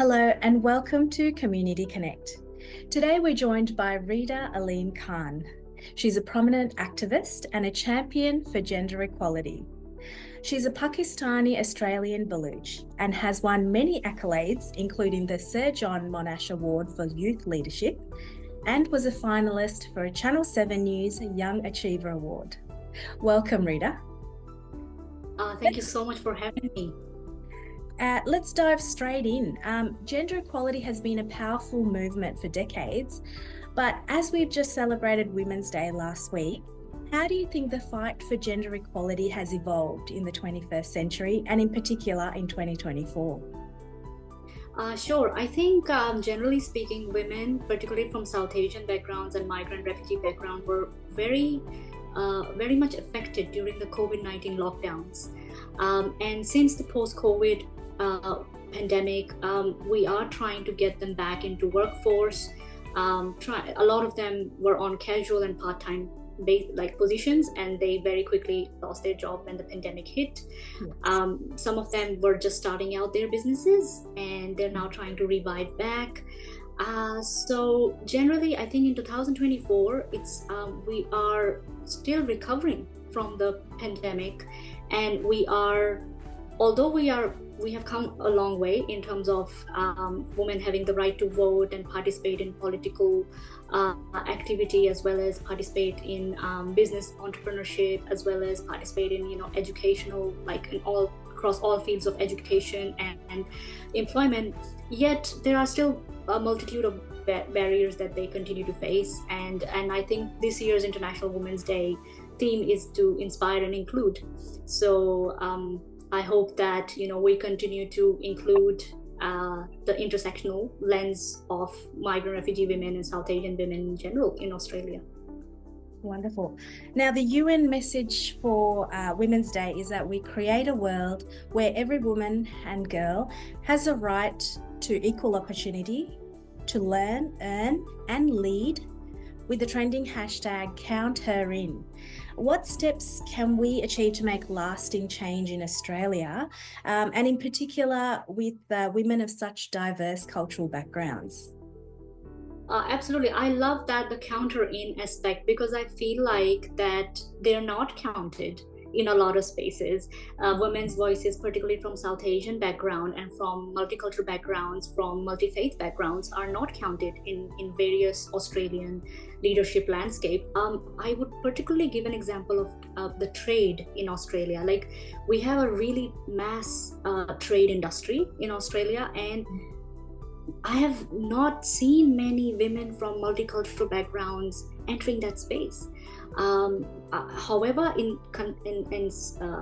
Hello and welcome to Community Connect. Today we're joined by Rida Aleem Khan. She's a prominent activist and a champion for gender equality. She's a Pakistani Australian Baluch and has won many accolades, including the Sir John Monash Award for Youth Leadership, and was a finalist for a Channel 7 News Young Achiever Award. Welcome, Rida. Thank you so much for having me. Let's dive straight in. Gender equality has been a powerful movement for decades, but as we've just celebrated Women's Day last week, how do you think the fight for gender equality has evolved in the 21st century and in particular in 2024? Sure. I think generally speaking, women, particularly from South Asian backgrounds and migrant refugee background, were very much affected during the COVID-19 lockdowns. And since the post-COVID pandemic, we are trying to get them back into workforce. A lot of them were on casual and part-time positions, and they very quickly lost their job when the pandemic hit. Yes. Some of them were just starting out their businesses, and they're now trying to revive back. So generally, I think in 2024, we are still recovering from the pandemic, and although we have come a long way in terms of women having the right to vote and participate in political activity, as well as participate in business entrepreneurship, as well as participate in educational, across all fields of education and employment. Yet there are still a multitude of barriers that they continue to face, and I think this year's International Women's Day theme is to inspire and include. So I hope that we continue to include the intersectional lens of migrant refugee women and South Asian women in general in Australia. Wonderful. Now, the UN message for Women's Day is that we create a world where every woman and girl has a right to equal opportunity to learn, earn, and lead, with the trending hashtag #CountHerIn. What steps can we achieve to make lasting change in Australia, and in particular with women of such diverse cultural backgrounds? Absolutely. I love that the counter in aspect, because I feel like that they're not counted in a lot of spaces. Women's voices, particularly from South Asian background and from multicultural backgrounds, from multi-faith backgrounds, are not counted in various Australian leadership landscape. I would particularly give an example of the trade in Australia. Like, we have a really mass trade industry in Australia, and I have not seen many women from multicultural backgrounds entering that space. However, in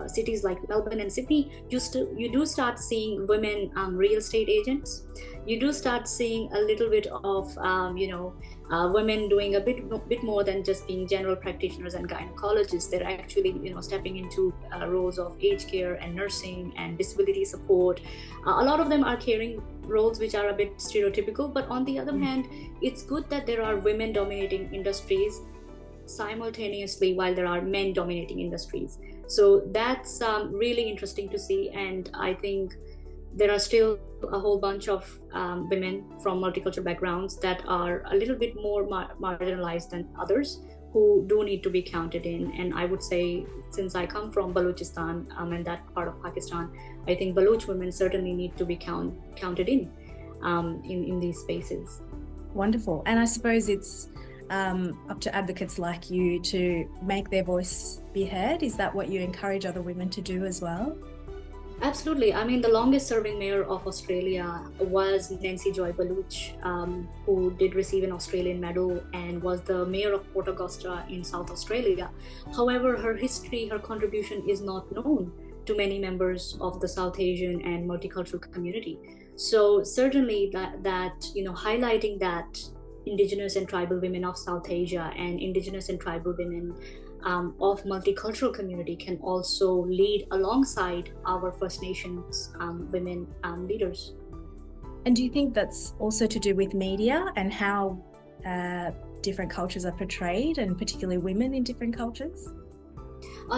cities like Melbourne and Sydney, you do start seeing women real estate agents. You do start seeing a little bit of women doing a bit more than just being general practitioners and gynecologists. They're actually stepping into roles of aged care and nursing and disability support. A lot of them are carrying roles which are a bit stereotypical, but on the other hand, it's good that there are women dominating industries simultaneously while there are men dominating industries. So that's really interesting to see, and I think there are still a whole bunch of women from multicultural backgrounds that are a little bit more marginalized than others, who do need to be counted in. And I would say, since I come from Balochistan and that part of Pakistan, I think Baloch women certainly need to be counted in these spaces. Wonderful. And I suppose it's up to advocates like you to make their voice be heard. Is that what you encourage other women to do as well? Absolutely. I mean, the longest serving mayor of Australia was Nancy Joy Baluch, who did receive an Australian medal and was the mayor of Port Augusta in South Australia. However, her history, her contribution is not known to many members of the South Asian and multicultural community. So certainly that highlighting that Indigenous and tribal women of South Asia and Indigenous and tribal women of multicultural community can also lead alongside our First Nations women leaders. And do you think that's also to do with media and how different cultures are portrayed, and particularly women in different cultures?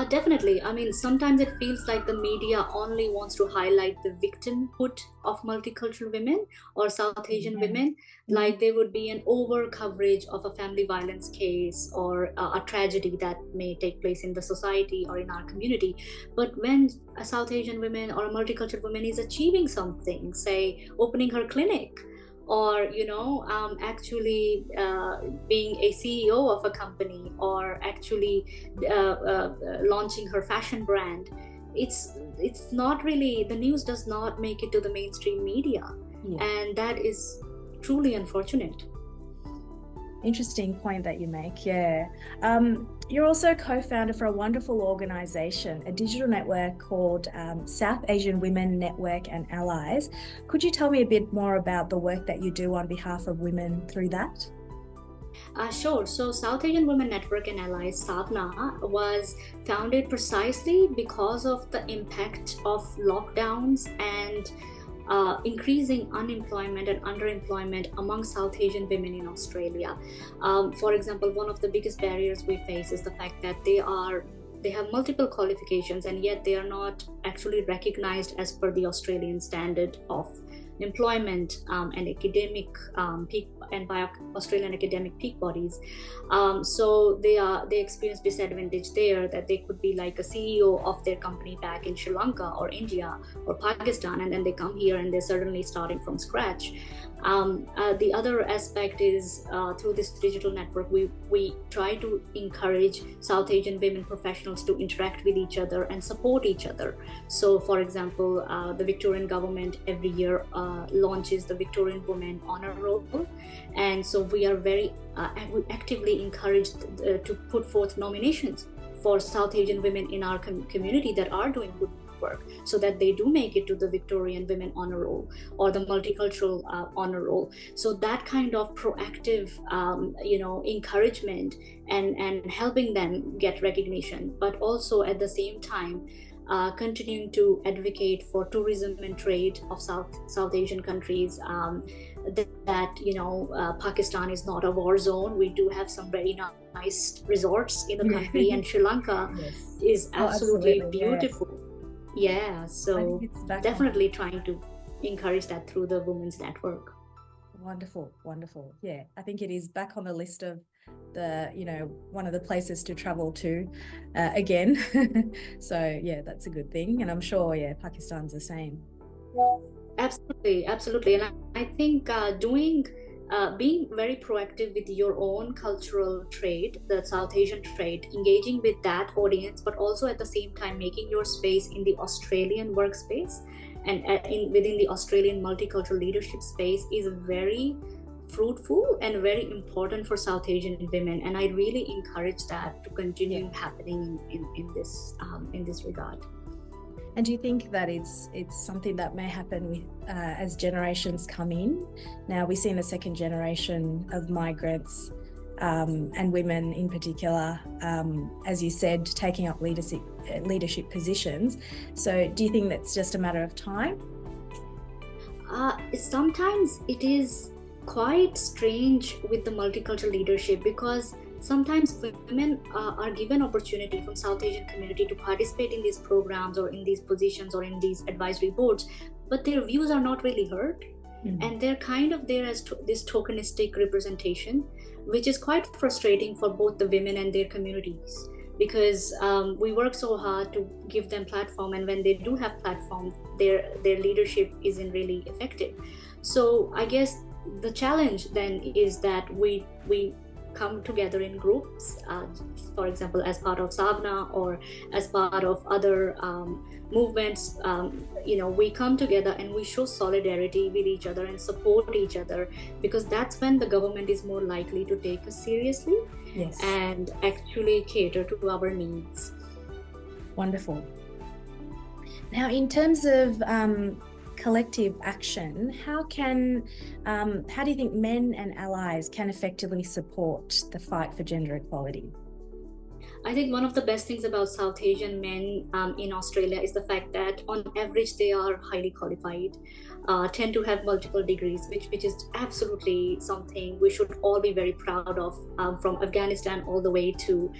Definitely. I mean, sometimes it feels like the media only wants to highlight the victimhood of multicultural women or South Asian Yeah. women. Like there would be an over coverage of a family violence case or a tragedy that may take place in the society or in our community. But when a South Asian woman or a multicultural woman is achieving something, say opening her clinic, or actually being a CEO of a company, or actually launching her fashion brand, it's not really, the news does not make it to the mainstream media. Yeah. And that is truly unfortunate. Interesting point that you make. Yeah. You're also co-founder for a wonderful organization, a digital network called South Asian Women Network and Allies. Could you tell me a bit more about the work that you do on behalf of women through that? Sure. So South Asian Women Network and Allies, SAVNA, was founded precisely because of the impact of lockdowns and increasing unemployment and underemployment among South Asian women in Australia. For example, one of the biggest barriers we face is the fact that they have multiple qualifications, and yet they are not actually recognized as per the Australian standard of employment and academic peak, and by Australian academic peak bodies. So they experience disadvantage there, that they could be like a CEO of their company back in Sri Lanka or India or Pakistan, and then they come here and they're suddenly starting from scratch. The other aspect is through this digital network, we try to encourage South Asian women professionals to interact with each other and support each other. So, for example, the Victorian government every year launches the Victorian Women Honour Roll, and so we are very actively encouraged to put forth nominations for South Asian women in our community that are doing good work, so that they do make it to the Victorian Women Honour Roll or the Multicultural Honour Roll. So that kind of proactive, encouragement and helping them get recognition, but also at the same time continuing to advocate for tourism and trade of South Asian countries. Pakistan is not a war zone. We do have some very nice resorts in the country, and Sri Lanka is absolutely beautiful. Yeah, so definitely trying to encourage that through the Women's Network. Wonderful. Yeah, I think it is back on the list of the, one of the places to travel to again. So yeah, that's a good thing. And I'm sure, Pakistan's the same. Absolutely. And I think being very proactive with your own cultural trade, the South Asian trade, engaging with that audience, but also at the same time making your space in the Australian workspace and within the Australian multicultural leadership space is very fruitful and very important for South Asian women. And I really encourage that to continue happening in this regard. And do you think that it's something that may happen with as generations come in? Now we're seeing the second generation of migrants and women in particular, as you said, taking up leadership positions. So do you think that's just a matter of time? Sometimes it is quite strange with the multicultural leadership, because sometimes women are given opportunity from South Asian community to participate in these programs or in these positions or in these advisory boards, but their views are not really heard. And they're kind of there as this tokenistic representation, which is quite frustrating for both the women and their communities, because we work so hard to give them platform, and when they do have platform, their leadership isn't really effective. So I guess the challenge then is that we come together in groups, for example, as part of SAVNA or as part of other movements. We come together and we show solidarity with each other and support each other, because that's when the government is more likely to take us seriously and actually cater to our needs. Wonderful. Now, in terms of collective action, how do you think men and allies can effectively support the fight for gender equality? I think one of the best things about South Asian men in Australia is the fact that on average they are highly qualified, tend to have multiple degrees, which is absolutely something we should all be very proud of, from Afghanistan all the way to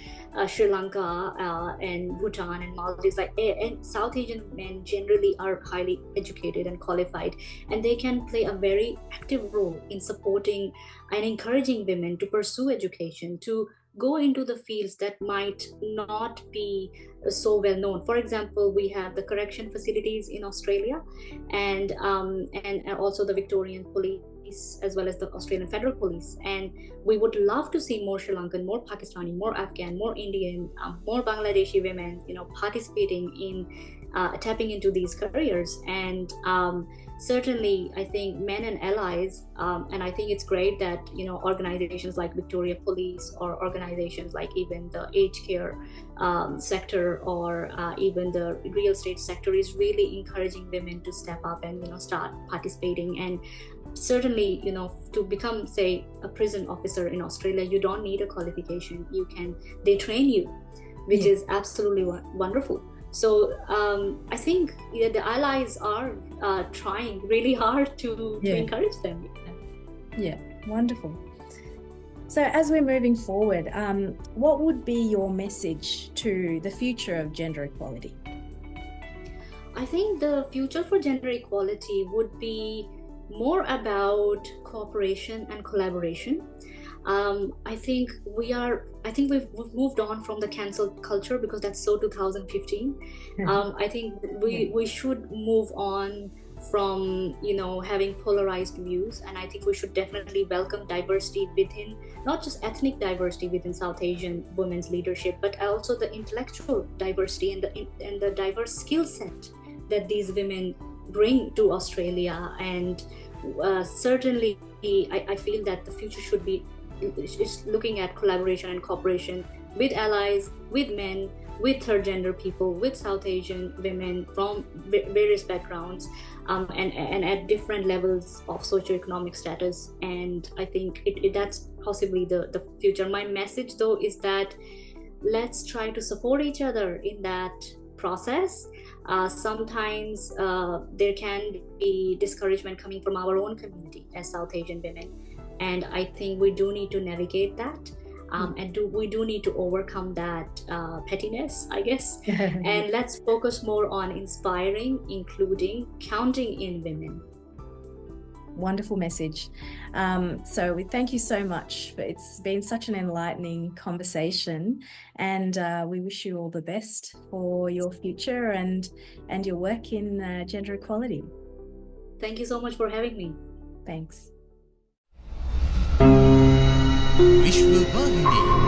Sri Lanka and Bhutan and Maldives. And South Asian men generally are highly educated and qualified, and they can play a very active role in supporting and encouraging women to pursue education, to go into the fields that might not be so well known. For example, we have the correction facilities in Australia, and also the Victorian Police, as well as the Australian Federal Police. And we would love to see more Sri Lankan, more Pakistani, more Afghan, more Indian, more Bangladeshi women, participating in tapping into these careers. And certainly, I think men and allies, and I think it's great that organizations like Victoria Police, or organizations like even the aged care sector, or even the real estate sector, is really encouraging women to step up and start participating. And certainly, to become, say, a prison officer in Australia, you don't need a qualification. They train you, which is absolutely wonderful. So I think the allies are trying really hard to encourage them. Yeah, wonderful. So as we're moving forward, what would be your message to the future of gender equality? I think the future for gender equality would be more about cooperation and collaboration. I think we've moved on from the cancel culture, because that's so 2015. I think we should move on from having polarized views, and I think we should definitely welcome diversity within, not just ethnic diversity within South Asian women's leadership, but also the intellectual diversity and the diverse skill set that these women bring to Australia. And certainly I feel that the future should be looking at collaboration and cooperation with allies, with men, with third gender people, with South Asian women from various backgrounds, and at different levels of socioeconomic status. And I think that's possibly the future. My message, though, is that let's try to support each other in that process. Sometimes there can be discouragement coming from our own community as South Asian women, and I think we do need to navigate that, and we do need to overcome that pettiness, I guess. And let's focus more on inspiring, including, counting in women. Wonderful message. So we thank you so much. It's been such an enlightening conversation, and we wish you all the best for your future and your work in gender equality. Thank you so much for having me. Thanks. Vishvavahini.